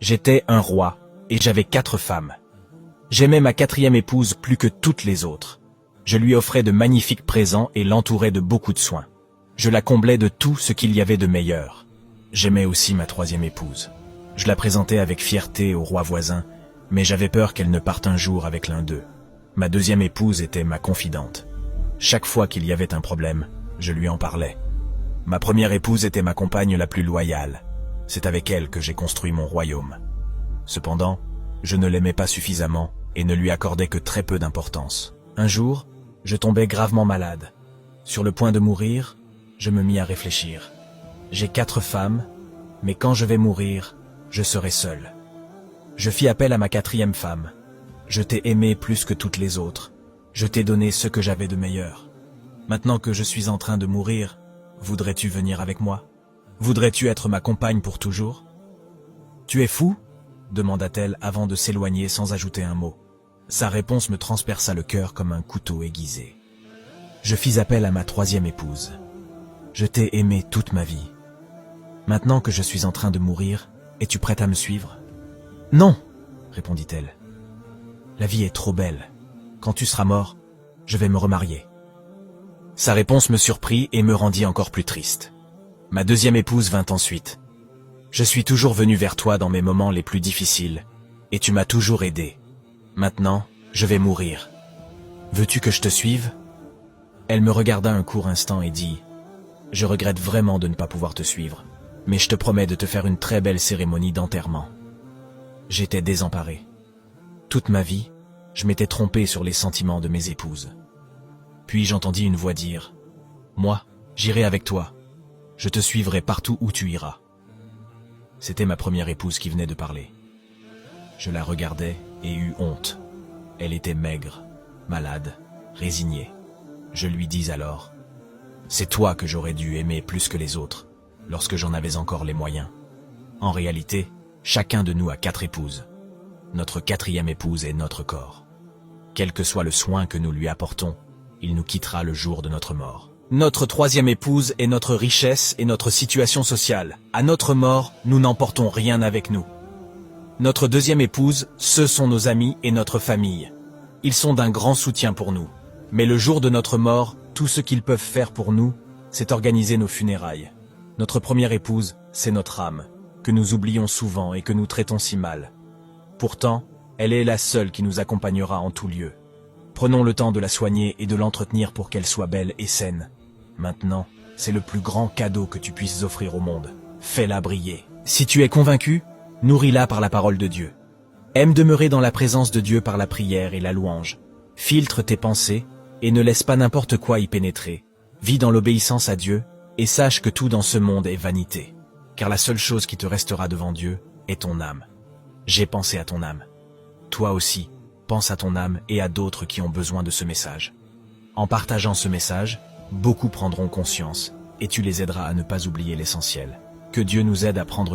J'étais un roi, et j'avais 4 femmes. J'aimais ma 4e épouse plus que toutes les autres. Je lui offrais de magnifiques présents et l'entourais de beaucoup de soins. Je la comblais de tout ce qu'il y avait de meilleur. J'aimais aussi ma 3e épouse. Je la présentais avec fierté au roi voisin, mais j'avais peur qu'elle ne parte un jour avec l'un d'eux. Ma 2e épouse était ma confidente. Chaque fois qu'il y avait un problème, je lui en parlais. Ma 1re épouse était ma compagne la plus loyale. C'est avec elle que j'ai construit mon royaume. Cependant, je ne l'aimais pas suffisamment et ne lui accordais que très peu d'importance. Un jour, je tombais gravement malade. Sur le point de mourir, je me mis à réfléchir. J'ai 4 femmes, mais quand je vais mourir, je serai seul. Je fis appel à ma 4e femme. Je t'ai aimé plus que toutes les autres. Je t'ai donné ce que j'avais de meilleur. Maintenant que je suis en train de mourir, voudrais-tu venir avec moi? Voudrais-tu être ma compagne pour toujours? Tu es fou? Demanda-t-elle avant de s'éloigner sans ajouter un mot. Sa réponse me transperça le cœur comme un couteau aiguisé. Je fis appel à ma 3e épouse. Je t'ai aimé toute ma vie. Maintenant que je suis en train de mourir, es-tu prête à me suivre? Non, répondit-elle. La vie est trop belle. Quand tu seras mort, je vais me remarier. Sa réponse me surprit et me rendit encore plus triste. Ma 2e épouse vint ensuite. Je suis toujours venu vers toi dans mes moments les plus difficiles, et tu m'as toujours aidé. Maintenant, je vais mourir. Veux-tu que je te suive? Elle me regarda un court instant et dit « Je regrette vraiment de ne pas pouvoir te suivre, mais je te promets de te faire une très belle cérémonie d'enterrement. » J'étais désemparé. Toute ma vie, je m'étais trompé sur les sentiments de mes épouses. Puis j'entendis une voix dire « Moi, j'irai avec toi. Je te suivrai partout où tu iras. » C'était ma 1re épouse qui venait de parler. Je la regardais et eus honte. Elle était maigre, malade, résignée. Je lui dis alors « C'est toi que j'aurais dû aimer plus que les autres, lorsque j'en avais encore les moyens. » En réalité, chacun de nous a 4 épouses. Notre 4e épouse est notre corps. Quel que soit le soin que nous lui apportons, il nous quittera le jour de notre mort. Notre 3e épouse est notre richesse et notre situation sociale. À notre mort, nous n'emportons rien avec nous. Notre 2e épouse, ce sont nos amis et notre famille. Ils sont d'un grand soutien pour nous. Mais le jour de notre mort, tout ce qu'ils peuvent faire pour nous, c'est organiser nos funérailles. Notre 1re épouse, c'est notre âme, que nous oublions souvent et que nous traitons si mal. Pourtant, elle est la seule qui nous accompagnera en tout lieu. Prenons le temps de la soigner et de l'entretenir pour qu'elle soit belle et saine. Maintenant, c'est le plus grand cadeau que tu puisses offrir au monde. Fais-la briller. Si tu es convaincu, nourris-la par la parole de Dieu. Aime demeurer dans la présence de Dieu par la prière et la louange. Filtre tes pensées et ne laisse pas n'importe quoi y pénétrer. Vis dans l'obéissance à Dieu et sache que tout dans ce monde est vanité. Car la seule chose qui te restera devant Dieu est ton âme. J'ai pensé à ton âme. Toi aussi, pense à ton âme et à d'autres qui ont besoin de ce message. En partageant ce message, beaucoup prendront conscience et tu les aideras à ne pas oublier l'essentiel. Que Dieu nous aide à prendre